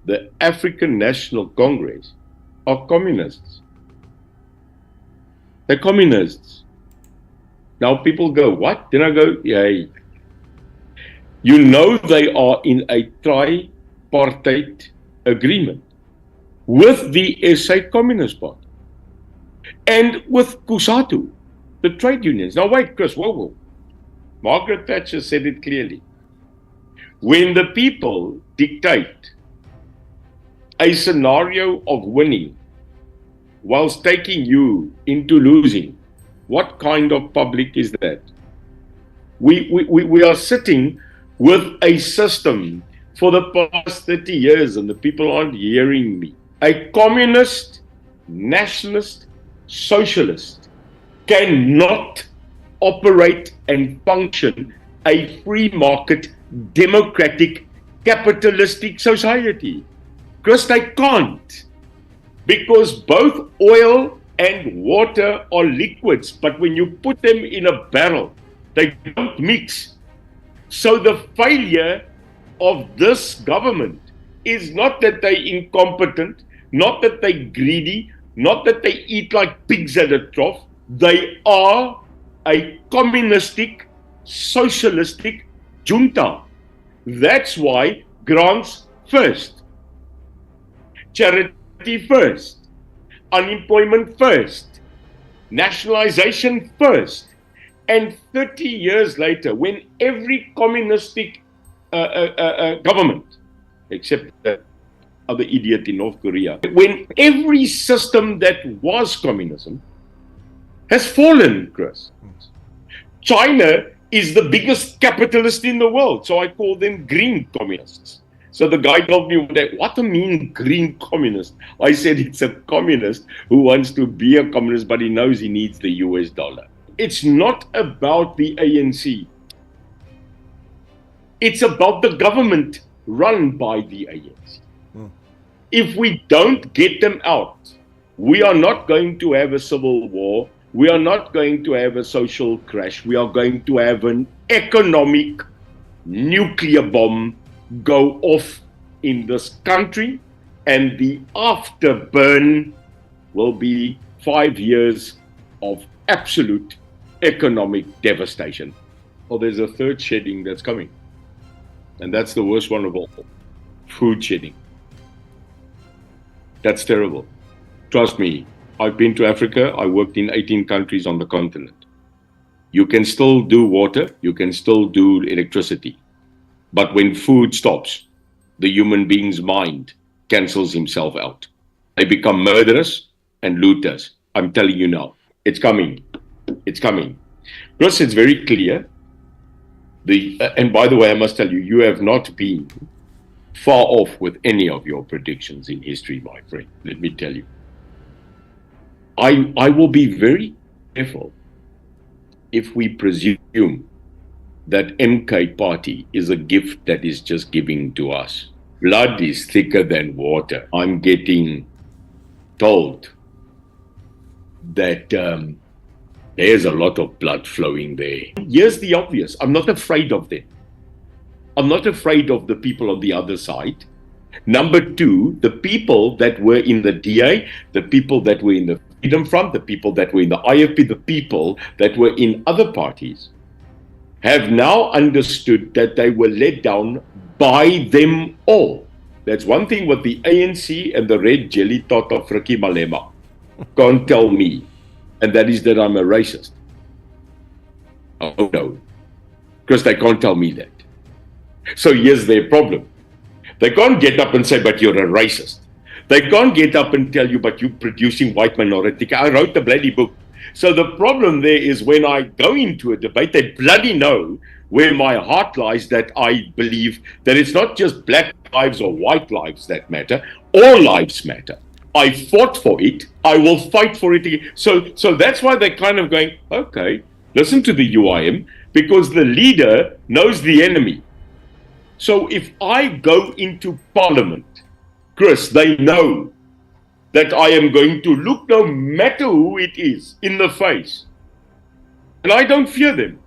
the African National Congress are communists. They're communists. Now people go, what? Then I go, yeah. You know they are in a tripartite agreement with the SA Communist Party and with COSATU, the trade unions. Now wait, Chris, whoa. Margaret Thatcher said it clearly. When the people dictate a scenario of winning whilst taking you into losing, what kind of public is that? We are sitting with a system for the past 30 years, and the people aren't hearing me. A communist, nationalist, socialist cannot operate and function a free market, democratic, capitalistic society. Because they can't. Because both oil and water are liquids, but when you put them in a barrel, they don't mix. So the failure of this government is not that they're incompetent, not that they're greedy, not that they eat like pigs at a trough. They are a communistic, socialistic junta. That's why grants first, charity first, unemployment first, nationalization first. And 30 years later, when every communistic government, except the other idiot in North Korea, when every system that was communism has fallen, Chris. China is the biggest capitalist in the world, so I call them green communists. So the guy told me, what do you mean green communist? I said it's a communist who wants to be a communist, but he knows he needs the US dollar. It's not about the ANC. It's about the government run by the ANC. If we don't get them out, we are not going to have a civil war. We are not going to have a social crash. We are going to have an economic nuclear bomb go off in this country, and the afterburn will be 5 years of absolute economic devastation. Oh, there's a third shedding that's coming, and that's the worst one of all. Food shedding. That's terrible. Trust me, I've been to Africa. I worked in 18 countries on the continent. You can still do water, you can still do electricity, but when food stops, the human being's mind cancels himself out. They become murderers and looters. I'm telling you now, it's coming. It's coming. Plus, it's very clear. And by the way, I must tell you, you have not been far off with any of your predictions in history, my friend. Let me tell you. I will be very careful if we presume that MK Party is a gift that is just giving to us. Blood is thicker than water. I'm getting told that there's a lot of blood flowing there. Here's the obvious. I'm not afraid of them. I'm not afraid of the people on the other side. Number two, the people that were in the DA, the people that were in the Freedom Front, the people that were in the IFP, the people that were in other parties, have now understood that they were let down by them all. That's one thing what the ANC and the red jelly tot of Ricky Malema can't tell me, and that is that I'm a racist. Oh no, because they can't tell me that. So here's their problem. They can't get up and say, but you're a racist. They can't get up and tell you, but you're producing white minority. I wrote the bloody book. So the problem there is when I go into a debate, they bloody know where my heart lies, that I believe that it's not just black lives or white lives that matter. All lives matter. I fought for it. I will fight for it again. So that's why they're kind of going, okay, listen to the UIM, because the leader knows the enemy. So if I go into parliament, Chris, they know that I am going to look, no matter who it is, in the face. And I don't fear them,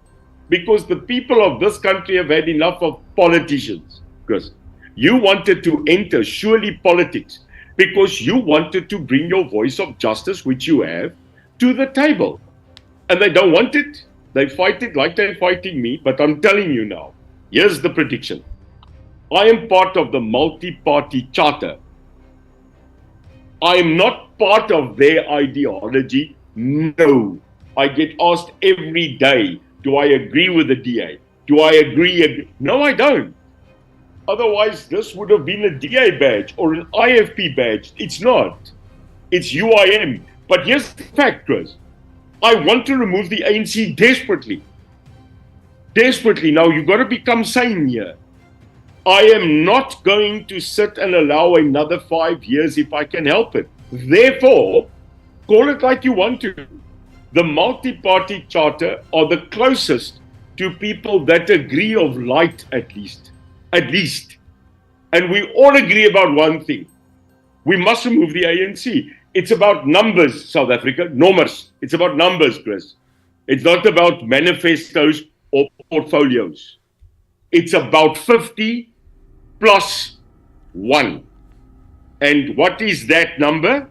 because the people of this country have had enough of politicians, Chris. You wanted to enter surely politics because you wanted to bring your voice of justice, which you have, to the table. And they don't want it. They fight it like they're fighting me. But I'm telling you now, here's the prediction. I am part of the multi-party charter. I am not part of their ideology. No. I get asked every day, do I agree with the DA? Do I agree? No, I don't. Otherwise, this would have been a DA badge or an IFP badge. It's not. It's UIM. But here's the fact, Chris. I want to remove the ANC desperately. Desperately. Now, you've got to become sane here. I am not going to sit and allow another 5 years if I can help it. Therefore, call it like you want to. The multi-party charter are the closest to people that agree of light, at least. At least. And we all agree about one thing. We must remove the ANC. It's about numbers, South Africa. Numbers. It's about numbers, Chris. It's not about manifestos or portfolios. It's about 50 plus 1. And what is that number?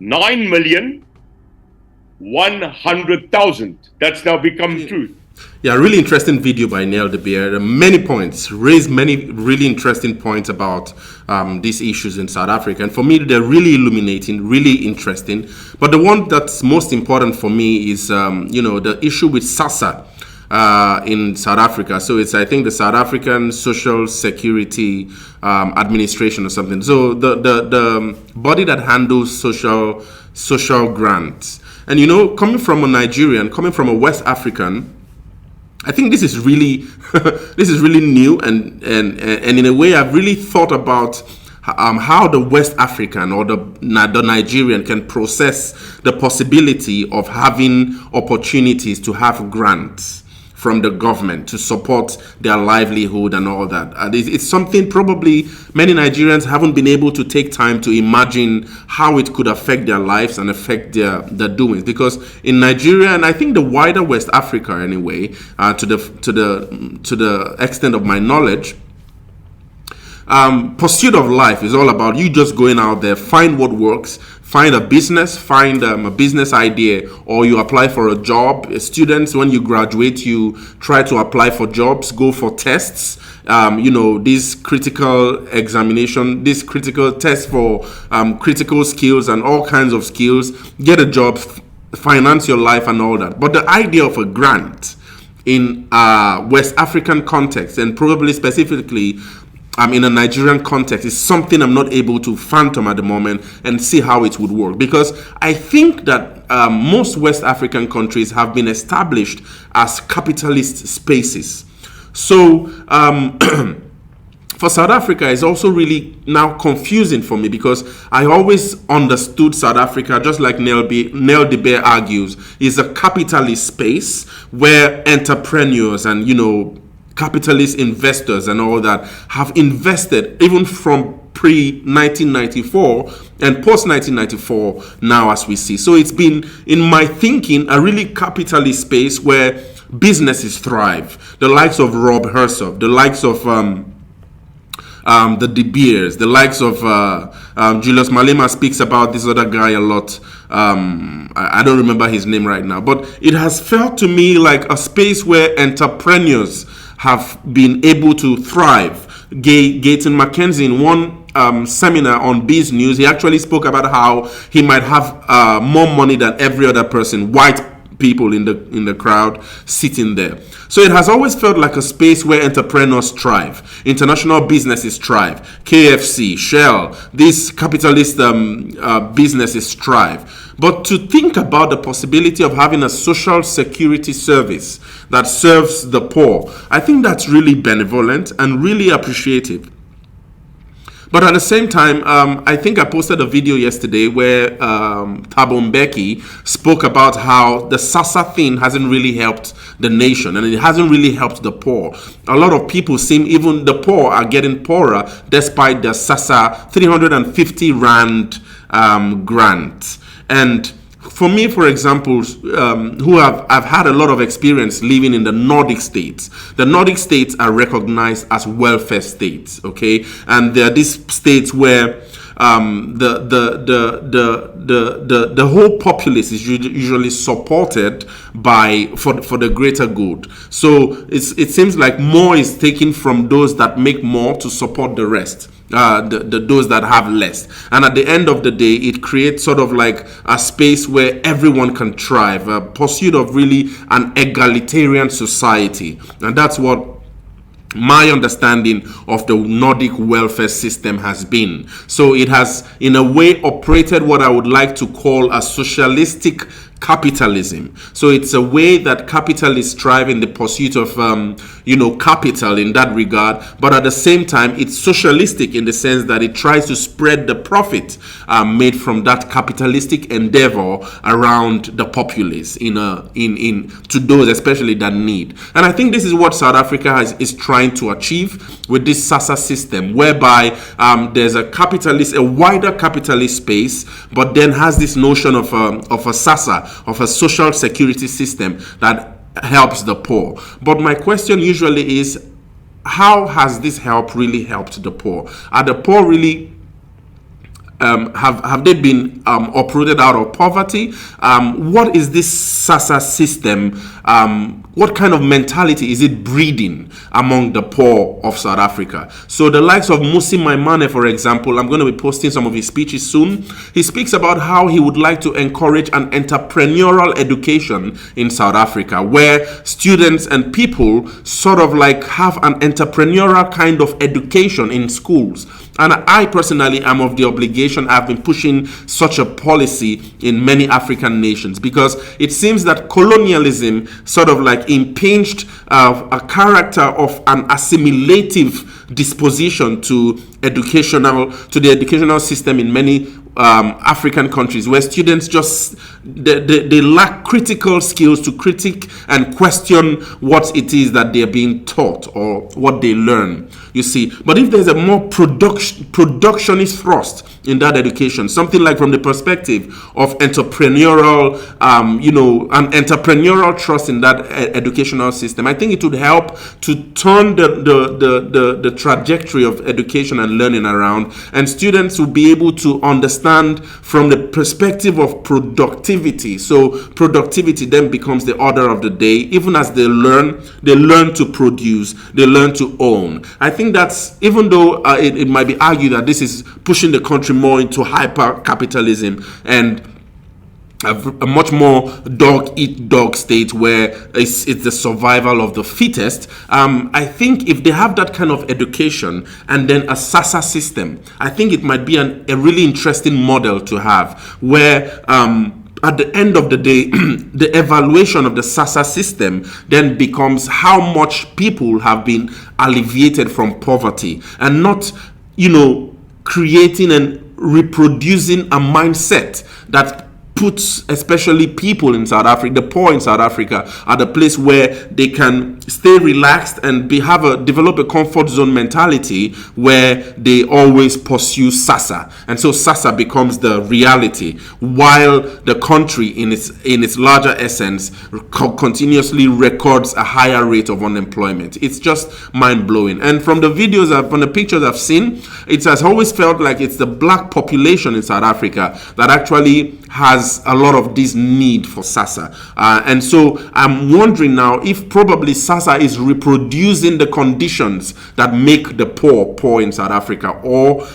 9,100,000. That's now become truth. Yeah, really interesting video by Neil de Beer. Many points, raised many really interesting points about these issues in South Africa. And for me, they're really illuminating, really interesting. But the one that's most important for me is, the issue with SASA in South Africa. So it's, I think, the South African Social Security Administration or something. So the body that handles social grants. And, coming from a Nigerian, coming from a West African, I think this is really new, and in a way I've really thought about how the West African or the Nigerian can process the possibility of having opportunities to have grants from the government to support their livelihood and all that. It's something probably many Nigerians haven't been able to take time to imagine how it could affect their lives and affect their doings. Because in Nigeria, and I think the wider West Africa anyway, to the extent of my knowledge, pursuit of life is all about you just going out there, find what works, find a business, find a business idea, or you apply for a job. Students, when you graduate, you try to apply for jobs, go for tests, these critical examination, these critical tests for critical skills and all kinds of skills, get a job, finance your life and all that. But the idea of a grant in West African context, and probably specifically in a Nigerian context, is something I'm not able to fathom at the moment and see how it would work. Because I think that most West African countries have been established as capitalist spaces. So for South Africa, it's also really now confusing for me, because I always understood South Africa, just like Neil de Beer argues, is a capitalist space where entrepreneurs and, capitalist investors and all that have invested even from pre-1994 and post-1994 now, as we see. So it's been, in my thinking, a really capitalist space where businesses thrive. The likes of Rob Hersov, the likes of the De Beers, the likes of Julius Malema speaks about this other guy a lot. I don't remember his name right now, but it has felt to me like a space where entrepreneurs have been able to thrive. Gayton McKenzie, in one seminar on Biz News, he actually spoke about how he might have more money than every other person, white people in the crowd sitting there. So it has always felt like a space where entrepreneurs thrive, international businesses thrive, KFC, Shell, these capitalist businesses thrive. But to think about the possibility of having a social security service that serves the poor, I think that's really benevolent and really appreciative. But at the same time, I think I posted a video yesterday where Thabo Mbeki spoke about how the SASA thing hasn't really helped the nation, and it hasn't really helped the poor. A lot of people seem, even the poor are getting poorer despite the SASA 350 Rand grant. And for me, for example, I've had a lot of experience living in the Nordic states. The Nordic states are recognized as welfare states, okay, and there are these states where the whole populace is usually supported for the greater good. So it seems like more is taken from those that make more to support the rest. Those that have less, and at the end of the day, it creates sort of like a space where everyone can thrive, a pursuit of really an egalitarian society, and that's what my understanding of the Nordic welfare system has been. So it has, in a way, operated what I would like to call a socialistic capitalism. So it's a way that capitalists strive in the pursuit of capital in that regard, but at the same time it's socialistic in the sense that it tries to spread the profit made from that capitalistic endeavor around the populace to those especially that need. And I think this is what South Africa is trying to achieve with this SASA system, whereby there's a wider capitalist space, but then has this notion of a SASA, of a social security system that helps the poor. But my question usually is, how has this help really helped the poor? Are the poor really have they been uprooted out of poverty? What is this SASA system? What kind of mentality is it breeding among the poor of South Africa? So the likes of Musi Maimane, for example, I'm going to be posting some of his speeches soon. He speaks about how he would like to encourage an entrepreneurial education in South Africa, where students and people sort of like have an entrepreneurial kind of education in schools. And I personally am of the obligation. I've been pushing such a policy in many African nations, because it seems that colonialism sort of like impinged a character of an assimilative disposition to the educational system in many African countries, where students just they lack critical skills to critique and question what it is that they're being taught or what they learn, you see. But if there's a more productionist thrust in that education, something like from the perspective of entrepreneurial an entrepreneurial trust in that educational system, I think it would help to turn the trajectory of education and learning around, and students will be able to understand from the perspective of productivity. So productivity then becomes the order of the day. Even as they learn to produce, they learn to own. I think that's, even though it might be argued that this is pushing the country more into hyper capitalism and a much more dog-eat-dog state where it's the survival of the fittest. I think if they have that kind of education and then a SASA system, I think it might be a really interesting model to have, where at the end of the day, the evaluation of the SASA system then becomes how much people have been alleviated from poverty, and not, creating and reproducing a mindset that puts especially people in South Africa, the poor in South Africa, at a place where they can stay relaxed and develop a comfort zone mentality where they always pursue SASA. And so SASA becomes the reality, while the country in its larger essence continuously records a higher rate of unemployment. It's just mind-blowing. And from the pictures I've seen, it has always felt like it's the black population in South Africa that actually has a lot of this need for SASA. And so I'm wondering now if probably SASA is reproducing the conditions that make the poor in South Africa, or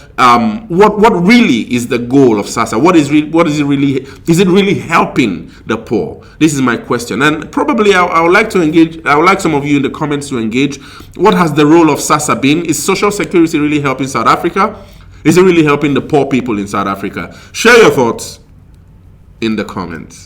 what really is the goal of SASA? Is it really helping the poor? This is my question. And probably I would like to engage, I would like some of you in the comments to engage. What has the role of SASA been? Is social security really helping South Africa? Is it really helping the poor people in South Africa? Share your thoughts in the comments.